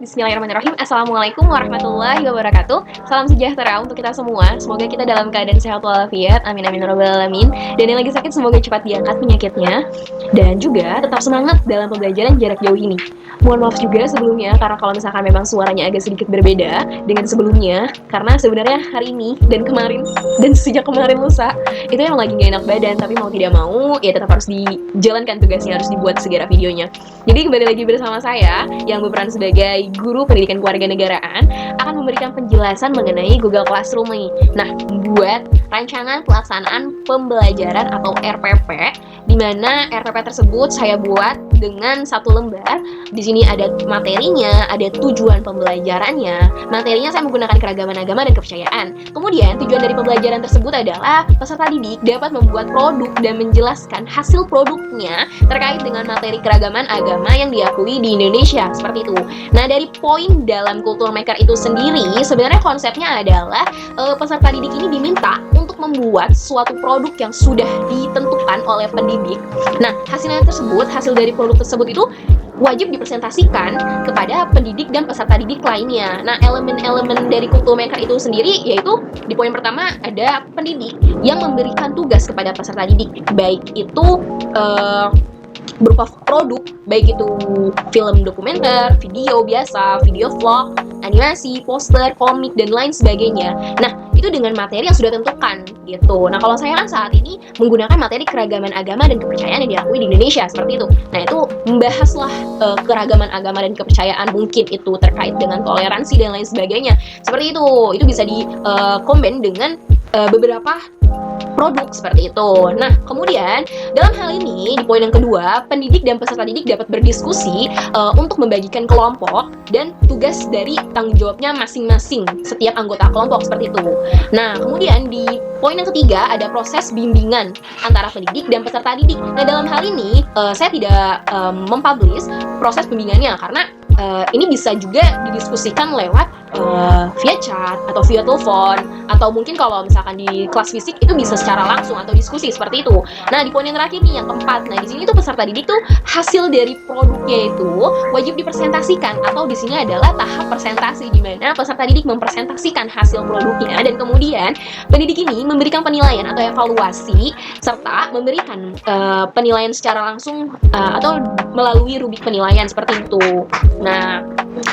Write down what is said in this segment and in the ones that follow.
Bismillahirrahmanirrahim. Assalamualaikum warahmatullahi wabarakatuh. Salam sejahtera untuk kita semua. Semoga kita dalam keadaan sehat walafiat. Amin amin ya rabbal alamin. Dan yang lagi sakit semoga cepat diangkat penyakitnya. Dan juga tetap semangat dalam pembelajaran jarak jauh ini. Mohon maaf juga sebelumnya karena kalau misalkan memang suaranya agak sedikit berbeda dengan sebelumnya, karena sebenarnya hari ini dan kemarin dan sejak kemarin lusa itu emang lagi gak enak badan, tapi mau tidak mau ya tetap harus dijalankan tugasnya, harus dibuat segera videonya. Jadi kembali lagi bersama saya yang berperan sebagai guru pendidikan kewarganegaraan akan memberikan penjelasan mengenai Google Classroom nih. Nah, buat rancangan pelaksanaan pembelajaran atau RPP, di mana RPP tersebut saya buat dengan satu lembar. Di sini ada materinya, ada tujuan pembelajarannya. Materinya saya menggunakan keragaman agama dan kepercayaan. Kemudian tujuan dari pembelajaran tersebut adalah peserta didik dapat membuat produk dan menjelaskan hasil produknya terkait dengan materi keragaman agama yang diakui di Indonesia, seperti itu. Nah, dari poin dalam Kultur Maker itu sendiri, sebenarnya konsepnya adalah peserta didik ini diminta untuk membuat suatu produk yang sudah ditentukan oleh pendidik. Nah, hasil dari produk tersebut itu wajib dipresentasikan kepada pendidik dan peserta didik lainnya. Nah, elemen-elemen dari Kultur Maker itu sendiri yaitu di poin pertama ada pendidik yang memberikan tugas kepada peserta didik, baik itu berupa produk, baik itu film dokumenter, video biasa, video vlog, animasi, poster, komik, dan lain sebagainya. Nah, itu dengan materi yang sudah tentukan gitu. Nah, kalau saya kan saat ini menggunakan materi keragaman agama dan kepercayaan yang diakui di Indonesia, seperti itu. Nah, itu membahaslah keragaman agama dan kepercayaan, mungkin itu terkait dengan toleransi dan lain sebagainya. Seperti itu. Itu bisa di-combine dengan beberapa produk seperti itu. Nah, kemudian dalam hal ini di poin yang kedua, pendidik dan peserta didik dapat berdiskusi untuk membagikan kelompok dan tugas dari tanggung jawabnya masing-masing setiap anggota kelompok, seperti itu. Nah, kemudian di poin yang ketiga ada proses bimbingan antara pendidik dan peserta didik. Nah, dalam hal ini saya tidak mempublish proses bimbingannya karena ini bisa juga didiskusikan lewat via chat atau via telepon, atau mungkin kalau misalkan di kelas fisik itu bisa secara langsung atau diskusi seperti itu. Nah, di poin yang terakhir nih, yang keempat. Nah, di sini tuh peserta didik tuh hasil dari produknya itu wajib dipresentasikan, atau di sini adalah tahap presentasi di mana peserta didik mempresentasikan hasil produknya dan kemudian pendidik ini memberikan penilaian atau evaluasi serta memberikan penilaian secara langsung atau melalui rubrik penilaian, seperti itu. Nah,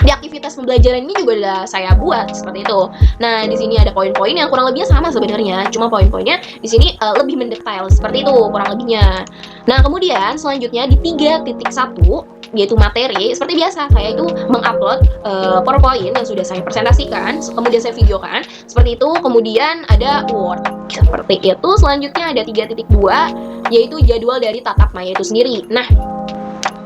di aktivitas pembelajaran ini juga udah saya buat seperti itu. Nah, di sini ada poin-poin yang kurang lebihnya sama sebenarnya, cuma poin-poinnya di sini lebih mendetail, seperti itu kurang lebihnya. Nah, kemudian selanjutnya di 3.1 yaitu materi, seperti biasa saya itu mengupload PowerPoint yang sudah saya presentasikan, kemudian saya videokan seperti itu. Kemudian ada Word seperti itu. Selanjutnya ada 3.2 yaitu jadwal dari tatap maya itu sendiri. Nah,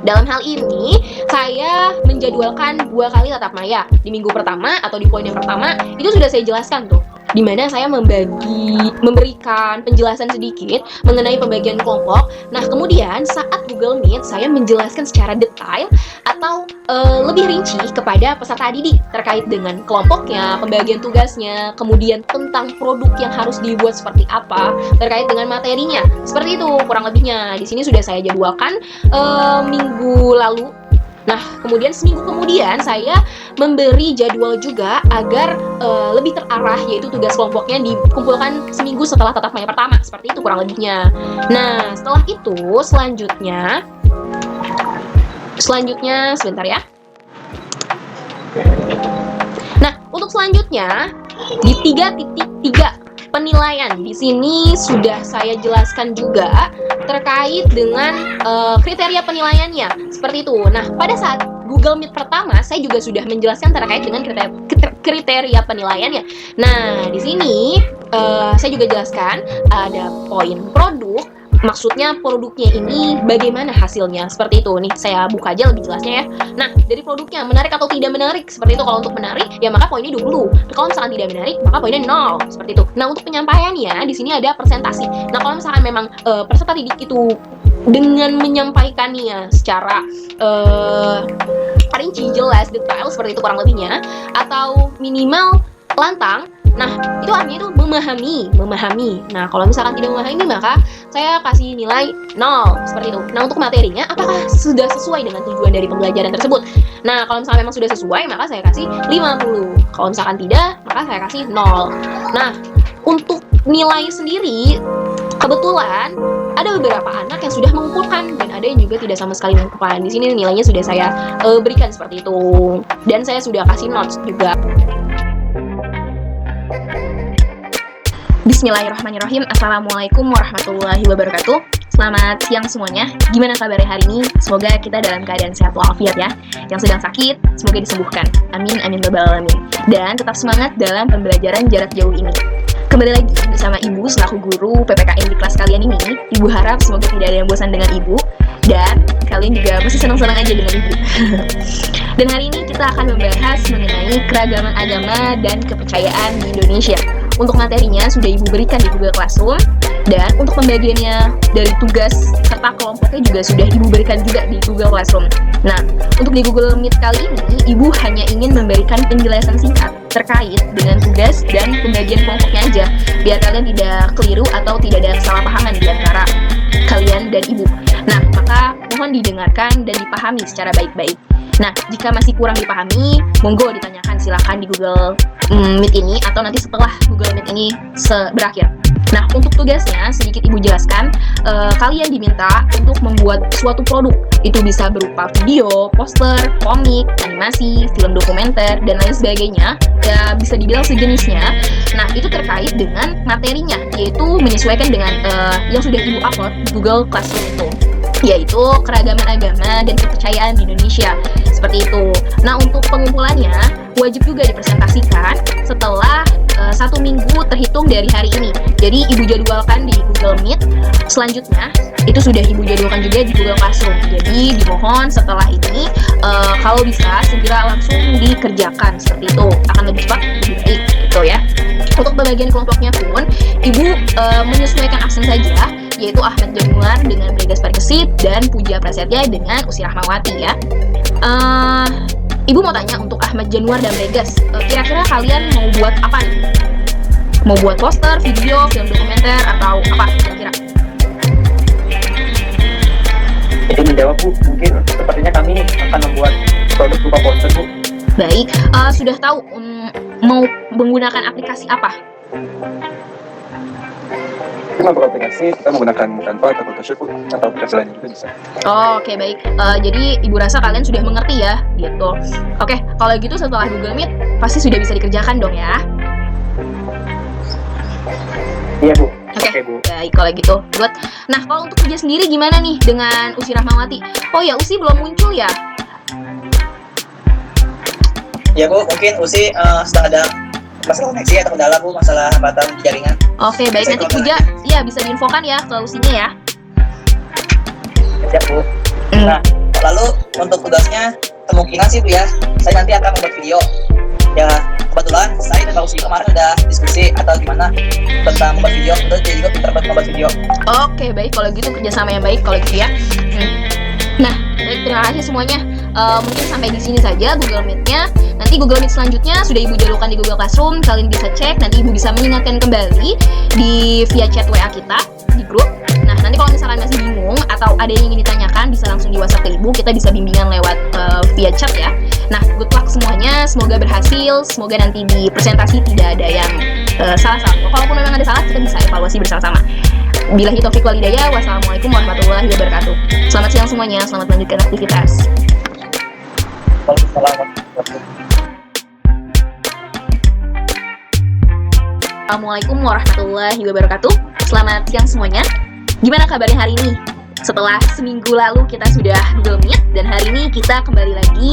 dalam hal ini, saya menjadwalkan 2 kali tatap maya. Di minggu pertama atau di poin yang pertama, itu sudah saya jelaskan tuh, di mana saya memberikan penjelasan sedikit mengenai pembagian kelompok. Nah, kemudian saat Google Meet, saya menjelaskan secara detail atau lebih rinci kepada peserta didik terkait dengan kelompoknya, pembagian tugasnya, kemudian tentang produk yang harus dibuat seperti apa, terkait dengan materinya. Seperti itu kurang lebihnya. Di sini sudah saya jadwalkan minggu lalu. Nah, kemudian seminggu kemudian saya memberi jadwal juga agar lebih terarah, yaitu tugas kelompoknya dikumpulkan seminggu setelah tatap maya pertama, seperti itu kurang lebihnya. Nah, setelah itu selanjutnya sebentar ya. Nah, untuk selanjutnya di 3.3 penilaian, di sini sudah saya jelaskan juga terkait dengan kriteria penilaiannya, seperti itu. Nah, pada saat Google Meet pertama, saya juga sudah menjelaskan terkait dengan kriteria penilaiannya. Nah, di sini saya juga jelaskan ada poin produk. Maksudnya produknya ini bagaimana hasilnya, seperti itu. Nih, saya buka aja lebih jelasnya ya. Nah, dari produknya menarik atau tidak menarik, seperti itu. Kalau untuk menarik, ya maka poinnya 20. Kalau misalkan tidak menarik, maka poinnya 0, seperti itu. Nah, untuk penyampaiannya, di sini ada presentasi. Nah, kalau misalkan memang peserta didik itu dengan menyampaikannya secara rinci, jelas, detail, seperti itu kurang lebihnya, atau minimal lantang, Nah, itu artinya itu memahami. Nah, kalau misalkan tidak memahami maka saya kasih nilai 0 seperti itu. Nah, untuk materinya apakah sudah sesuai dengan tujuan dari pembelajaran tersebut? Nah, kalau misalkan memang sudah sesuai maka saya kasih 50. Kalau misalkan tidak, maka saya kasih 0. Nah, untuk nilai sendiri kebetulan ada beberapa anak yang sudah mengumpulkan dan ada yang juga tidak sama sekali mengumpulkan. Di sini nilainya sudah saya berikan seperti itu. Dan saya sudah kasih notes juga. Bismillahirrahmanirrahim. Assalamualaikum warahmatullahi wabarakatuh. Selamat siang semuanya. Gimana kabarnya hari ini? Semoga kita dalam keadaan sehat walafiat ya. Yang sedang sakit, semoga disembuhkan. Amin, amin, rabbal alamin. Dan tetap semangat dalam pembelajaran jarak jauh ini. Kembali lagi bersama Ibu selaku guru PPKN di kelas kalian ini. Ibu harap semoga tidak ada yang bosan dengan Ibu dan kalian juga masih senang-senang aja dengan Ibu. Dan hari ini kita akan membahas mengenai keragaman agama dan kepercayaan di Indonesia. Untuk materinya sudah Ibu berikan di Google Classroom, dan untuk pembagiannya dari tugas serta kelompoknya juga sudah Ibu berikan juga di Google Classroom. Nah, untuk di Google Meet kali ini, Ibu hanya ingin memberikan penjelasan singkat terkait dengan tugas dan pembagian kelompoknya aja, biar kalian tidak keliru atau tidak ada kesalahpahaman di antara kalian dan Ibu. Nah, maka mohon didengarkan dan dipahami secara baik-baik. Nah, jika masih kurang dipahami, monggo ditanyakan silakan di Google Meet ini atau nanti setelah Google Meet ini berakhir. Nah, untuk tugasnya sedikit Ibu jelaskan, kalian diminta untuk membuat suatu produk. Itu bisa berupa video, poster, komik, animasi, film dokumenter, dan lain sebagainya. Ya, bisa dibilang sejenisnya. Nah, itu terkait dengan materinya, yaitu menyesuaikan dengan yang sudah Ibu upload di Google Classroom itu, yaitu keragaman agama dan kepercayaan di Indonesia. Seperti itu. Nah, untuk pengumpulannya wajib juga dipresentasikan setelah 1 minggu terhitung dari hari ini. Jadi Ibu jadwalkan di Google Meet. Selanjutnya itu sudah Ibu jadwalkan juga di Google Classroom. Jadi dimohon setelah ini kalau bisa segera langsung dikerjakan, seperti itu akan lebih cepat, lebih baik gitu ya. Untuk pembagian kelompoknya pun Ibu menyesuaikan aksen saja, yaitu Ahmad Januar dengan Bregas Pargesit dan Puja Prasetya dengan Usi Rahmawati ya. Ibu mau tanya untuk Ahmad Januar dan Bregas, kira-kira kalian mau buat apa nih? Mau buat poster, video, film dokumenter, atau apa kira-kira? Jadi menjawab Bu, mungkin sepertinya kami akan membuat produk berupa poster Bu. Baik, sudah tahu mau menggunakan aplikasi apa? Kita aplikasi, kita menggunakan Canva atau Photoshop atau aplikasi lain juga bisa. Oke, baik. Jadi Ibu rasa kalian sudah mengerti ya, gitu. Oke, kalau gitu setelah Google Meet pasti sudah bisa dikerjakan dong ya. Iya Bu. Oke, Bu. baik kalau gitu. Nah, kalau untuk kerja sendiri gimana nih dengan Usi Rahmawati? Oh ya, Usi belum muncul ya? Ya Bu, mungkin Usi sudah ada masalah koneksi atau kendala Bu, masalah hambatan jaringan. Oke, baik. Nanti Puja ya bisa diinfokan ya ke Usinya ya. Siap Bu. Nah, lalu untuk tugasnya kemungkinan sih Bu ya, saya nanti akan membuat video. Ya, kebetulan saya dan Mbak Usi kemarin udah diskusi atau gimana tentang membuat video. Terus dia juga pintar banget membuat video. Oke, baik kalau gitu, kerjasama yang baik kalau gitu ya. Nah, baik, terima kasih semuanya. Mungkin sampai di sini saja Google Meet-nya. Nanti Google Meet selanjutnya sudah Ibu jadwalkan di Google Classroom. Kalian bisa cek, nanti Ibu bisa mengingatkan kembali via chat WA kita di grup. Nah, nanti kalau misalkan masih bingung atau ada yang ingin ditanyakan, bisa langsung di WhatsApp ke Ibu. Kita bisa bimbingan lewat via chat ya. Nah, good luck semuanya. Semoga berhasil. Semoga nanti di presentasi tidak ada yang salah-salah. Kalaupun memang ada salah, kita bisa evaluasi bersama-sama. Billahi taufiq wal hidayah. Wassalamualaikum warahmatullahi wabarakatuh. Selamat siang semuanya. Selamat melanjutkan aktivitas. Assalamualaikum warahmatullahi wabarakatuh. Selamat siang semuanya. Gimana kabarnya hari ini? Setelah seminggu lalu kita sudah Google Meet, dan hari ini kita kembali lagi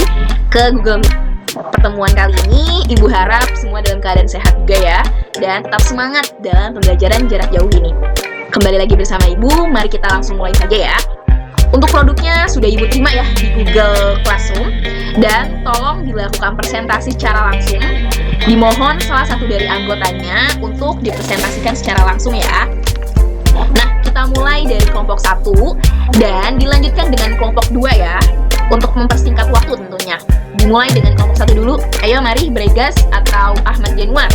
ke Google Meet. Pertemuan kali ini Ibu harap semua dalam keadaan sehat juga ya, dan tetap semangat dalam pembelajaran jarak jauh ini. Kembali lagi bersama Ibu, mari kita langsung mulai saja ya. Untuk produknya sudah Ibu terima ya di Google Classroom, dan tolong dilakukan presentasi secara langsung. Dimohon salah satu dari anggotanya untuk dipresentasikan secara langsung ya. Nah, kita mulai dari kelompok 1 dan dilanjutkan dengan kelompok 2 ya, untuk mempersingkat waktu tentunya. Dimulai dengan kelompok 1 dulu. Ayo mari, Bregas atau Ahmad Januar.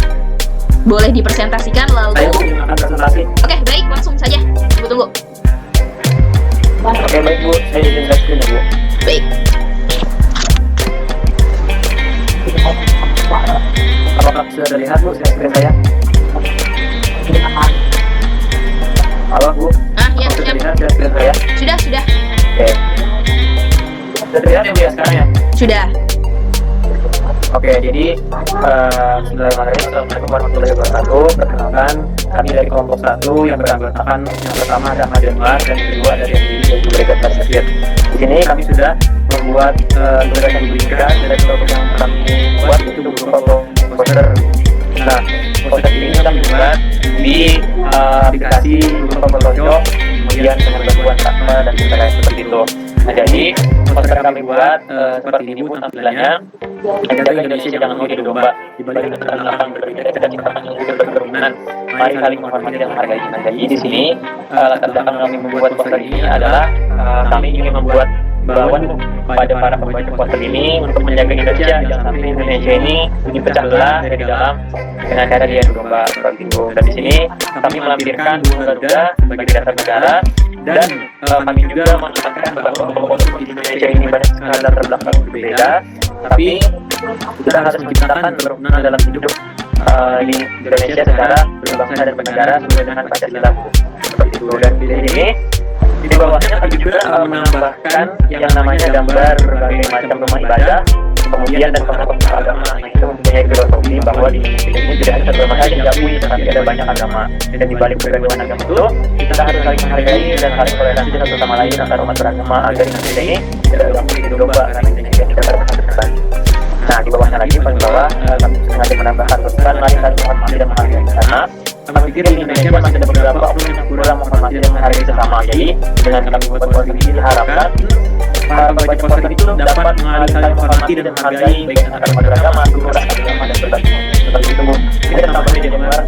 boleh dipresentasikan lalu. Saya akan presentasi. Oke, baik, langsung saja. Tunggu. Oke, baik Bu, saya izin share screen ya Bu. Baik. Apakah sudah terlihat Bu share screen saya? Halo Bu, Ya, sudah siap. terlihat share screen saya? Sudah. Oke. Sudah terlihat ya Bu ya sekarang ya? Sudah. Oke, jadi Bismillahirrahmanirrahim. Assalamualaikum warahmatullahi wabarakatuh. Perkenalkan, kami dari kelompok 1 yang beranggotakan yang pertama ada Ahmad Januar dan yang kedua ada Rian Diri yaitu Bregat Basir. Di sini kami sudah membuat tugas yang diberikan dari kelompok yang kami buat yaitu berupa poster. Nah, poster ini kami buat di aplikasi berupa Photoshop, kemudian dengan bantuan Canva dan sebagainya seperti itu. Nah, jadi poster kami buat seperti ini Bu tampilannya. Jaga Indonesia jangan mau jadi domba. Di balik keterangan berbeda dan ciptakan yang hidup berkerukunan. Mari saling menghormati dan menghargai. Nah, jadi di sini latar belakang kami membuat poster ini adalah kami ingin membuat bauan pada para pembaca poster ini untuk menjaga Indonesia, jangan sampai Indonesia ini dipecah belah dari dalam dengan cara dia domba seperti itu. Dan di sini kami melampirkan Garuda sebagai dasar negara dan kami juga menekankan bahwa di Indonesia ini banyak sekali latar belakang berbeda, tapi kita harus menciptakan kerukunan dalam hidup di Indonesia secara berbangsa dan bernegara sesuai dengan Pancasila seperti itu. Dan di sini di bawahnya kami juga menambahkan yang namanya gambar berbagai macam rumah ibadah, kemudian dan tokoh-tokoh agama itu mempunyai filosofi bahwa di Indonesia ini tidak hanya satu agama saja yang diakui, tetapi ada banyak agama. Dan di balik perbedaan agama itu kita harus saling menghargai dan saling toleransi satu sama lain antar umat beragama agar Indonesia ini tidak gampang jadi domba karena Indonesia kita terdepan. Nah, di bawahnya lagi paling bawah kami sengaja menambahkan pesan mari saling menghormati dan menghargai karena kami pikir di Indonesia masih ada beberapa oknum yang kurang menghormati dan menghargai sesama. Jadi dengan kami membuat poster ini diharapkan para pembaca poster itu dapat saling menghormati dan menghargai baik antar umat beragama, suku, ras, agama dan sebagainya. Seperti itu Bu. Kita tambahnya Januar.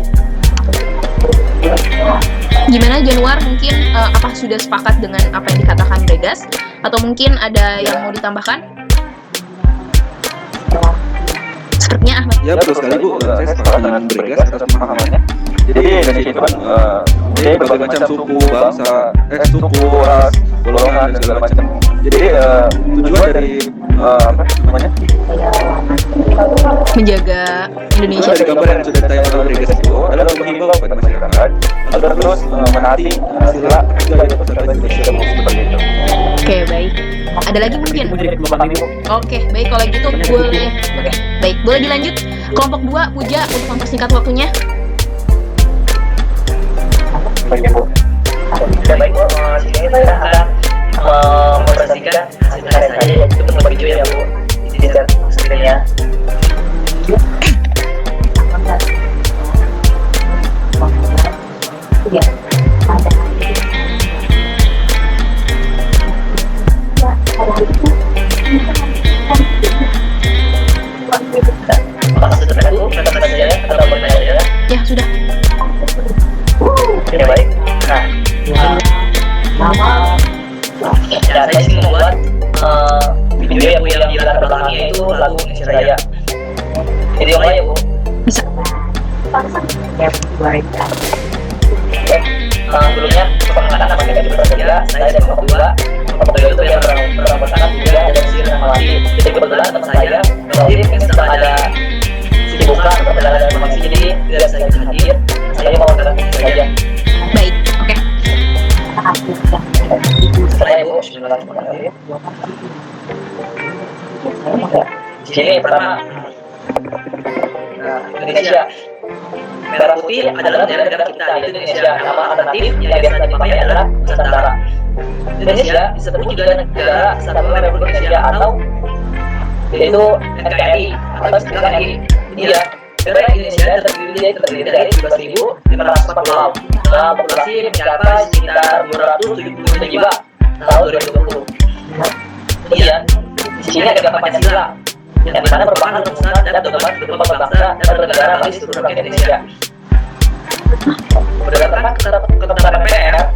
Gimana Januar, mungkin apa sudah sepakat dengan apa yang dikatakan Bregas atau mungkin ada yang mau ditambahkan? Sepertinya Ahmad. Ya betul sekali Bu, saya sepakat dengan Bregas atas pemahamannya. Jadi Indonesia itu kan jadi berbagai macam suku, bangsa, suku, ras, golongan dan segala macam. Jadi tujuan dari apa namanya? Menjaga Indonesia. Dari gambar yang sudah ditayangkan oleh Bregas itu adalah menghimbau kepada masyarakat agar terus menaati sila juga yang peserta Indonesia seperti itu. Oke, baik. Ada lagi mungkin? Oke, baik kalau gitu boleh. Oke, baik. Boleh dilanjut. Kelompok 2 Puja untuk mempersingkat waktunya. Baik Bu. Baik Bu, di sini saya akan mempresentasikan hasil karya saya yaitu berupa video ya Bu. Di share screen-nya. Ya, sudah. Ya baik. Nah, saya sih membuat video ya Bu yang di latar belakangnya itu lagu Indonesia Raya. Jadi yang lain ya Bu. Bisa. Sebelumnya perkenalkan nama saya Jupiter Setia, saya dari kelompok 2. Kelompok 2 itu yang beranggotakan juga ada Sir dan Melati. Jadi kebetulan teman saya Melati mungkin sedang ada kesibukan atau kendala dalam koneksi, jadi tidak saya hadir. Saya mau mengatakan saja. Baik, oke. Saya Bu, bismillahirrahmanirrahim. Di sini pertama Indonesia. Merah putih adalah bendera negara kita, yaitu Indonesia. Nama alternatif yang biasa dipakai adalah Nusantara. Indonesia disebut juga negara Kesatuan Republik Indonesia atau yaitu NKRI atau istilah RI. Dia negara Indonesia terdiri dari 17.540 pulau. Populasi mencapai sekitar 270 juta jiwa tahun 2020. Kemudian di sini ada Pancasila yang dimana merupakan rumusan dan pedoman berupa bangsa dan bernegara bagi seluruh rakyat Indonesia. Berdasarkan ketentuan MPR,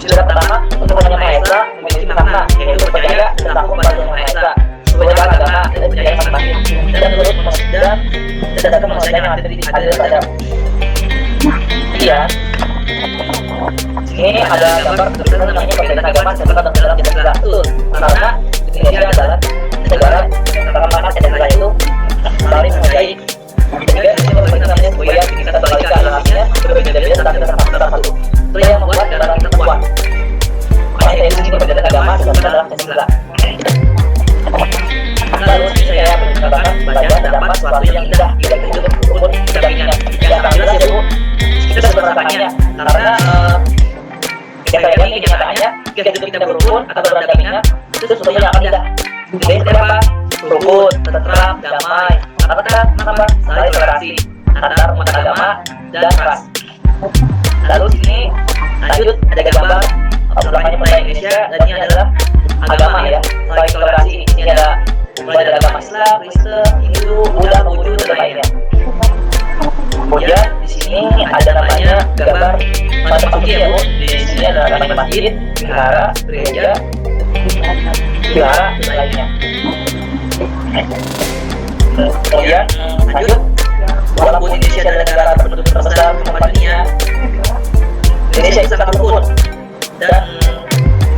surat pertama untuk Yang Maha Esa memiliki makna yaitu percaya dan takut pada Yang Maha Esa, sebagai agama dan penjagaan masing-masing dan menurut dan berdasarkan manusia yang ada terhadap. Iya. Ini ada gambar tertulis namanya perbedaan agama serta dalam Pancasila. Karena Indonesia adalah negara mana Pancasila itu saling menghargai. Juga di sini berbeda namanya sebuah kita kembali ke alamnya berbeda-beda tentang kita sama satu. Itu yang membuat negara kita kuat. Makanya dari sini perbedaan agama serta dalam Pancasila. Lalu saya berkatakan baca terdapat sesuatu yang indah tidak hidup pun dampingan. Yang akan jelas ya Bu, kita sudah merasakannya karena yang saya ini kenyataannya jika hidup kita berukun atau berdampingan itu sesuatu yang akan indah. Jadi seperti apa? Rukun, tentram, damai, kenapa? Saling toleransi antar umat agama dan ras. Lalu sini lanjut ada gambar namanya budaya Indonesia dan ini adalah agama ya, saling toleransi. Ini ada mulai dari agama Islam, Kristen, Hindu, Buddha, Konghucu dan lainnya. Kemudian di sini ada namanya gambar tempat suci ya Bu. Di sini ada namanya masjid, vihara, gereja, dan lainnya. Kemudian lanjut, walaupun Indonesia adalah negara terpenduduk terbesar di dunia, Indonesia sangat rukun dan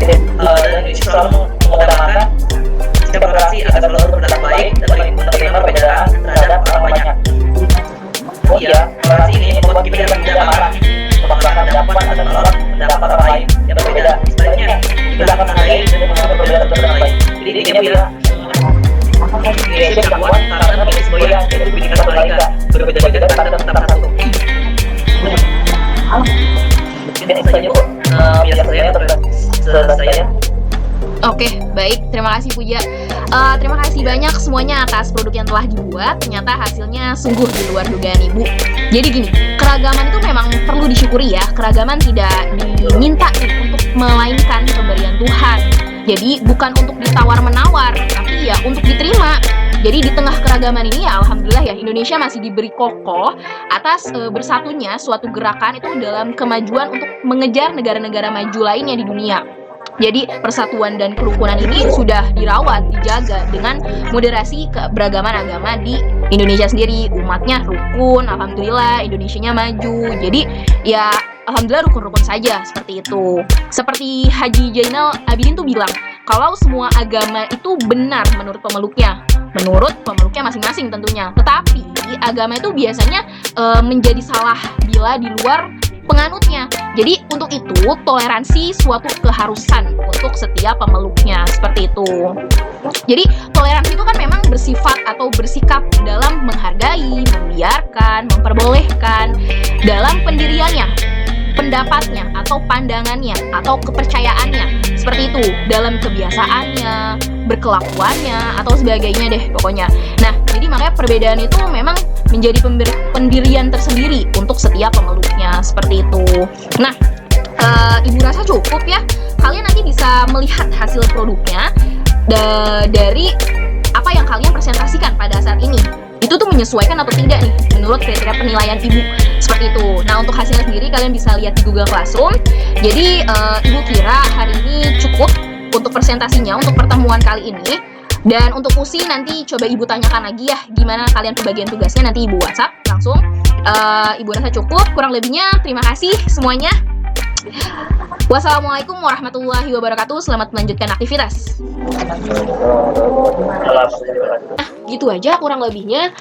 Indonesia selalu mengutamakan sikap toleransi agar selalu berlaku baik dan menerima perbedaan terhadap orang banyak. Oh iya, toleransi ini membuat kita tidak marah, memaksakan pendapat atau menolak pendapat orang lain yang berbeda. Sebaliknya, kita akan menghargai dan mengenal perbedaan orang lain. Jadi intinya bila Indonesia tidak kuat karena memiliki sebuah yaitu bineka tunggal ika, berbeda-beda tapi tetap satu. Jadi saja Bu, biasa saya. Oke, baik. Terima kasih Puja. Terima kasih banyak semuanya atas produk yang telah dibuat. Ternyata hasilnya sungguh di luar dugaan Ibu. Jadi gini, keragaman itu memang perlu disyukuri ya. Keragaman tidak diminta untuk melainkan pemberian Tuhan. Jadi bukan untuk ditawar-menawar, tapi ya untuk diterima. Jadi di tengah keragaman ini ya alhamdulillah ya Indonesia masih diberi kokoh atas bersatunya suatu gerakan itu dalam kemajuan untuk mengejar negara-negara maju lainnya di dunia. Jadi persatuan dan kerukunan ini sudah dirawat, dijaga dengan moderasi keberagaman agama di Indonesia sendiri. Umatnya rukun, alhamdulillah, Indonesianya maju. Jadi ya alhamdulillah rukun-rukun saja seperti itu. Seperti Haji Jainal Abidin tuh bilang, kalau semua agama itu benar menurut pemeluknya masing-masing tentunya. Tetapi agama itu biasanya menjadi salah bila di luar penganutnya. Jadi untuk itu toleransi suatu keharusan untuk setiap pemeluknya seperti itu. Jadi toleransi itu kan memang bersifat atau bersikap dalam menghargai, membiarkan, memperbolehkan dalam pendiriannya, pendapatnya atau pandangannya atau kepercayaannya seperti itu dalam kebiasaannya, berkelakuannya atau sebagainya deh pokoknya. Nah, jadi makanya perbedaan itu memang menjadi pendirian tersendiri untuk setiap pemeluknya seperti itu. Nah, Ibu rasa cukup ya. Kalian nanti bisa melihat hasil produknya dari apa yang kalian presentasikan pada saat ini. Itu tuh menyesuaikan atau tidak nih menurut kriteria penilaian Ibu seperti itu. Nah, untuk hasilnya sendiri kalian bisa lihat di Google Classroom. Jadi Ibu kira hari ini cukup untuk presentasinya untuk pertemuan kali ini. Dan untuk usi nanti coba Ibu tanyakan lagi ya gimana kalian pembagian tugasnya, nanti Ibu WhatsApp langsung. Ibu rasa cukup, kurang lebihnya terima kasih semuanya. Wassalamualaikum warahmatullahi wabarakatuh. Selamat melanjutkan aktivitas. Gitu aja kurang lebihnya.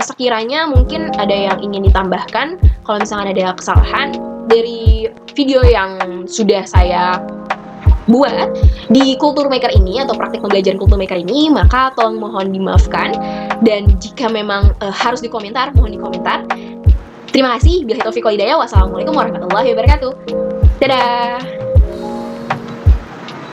Sekiranya mungkin ada yang ingin ditambahkan, kalau misalkan ada kesalahan dari video yang sudah saya buat di Kultur Maker ini atau praktik pembelajaran Kultur Maker ini, maka tolong mohon dimaafkan. Dan jika memang harus dikomentar, mohon dikomentar. Terima kasih. Billahi taufiq wal hidayah. Wassalamualaikum warahmatullahi wabarakatuh. Dadah.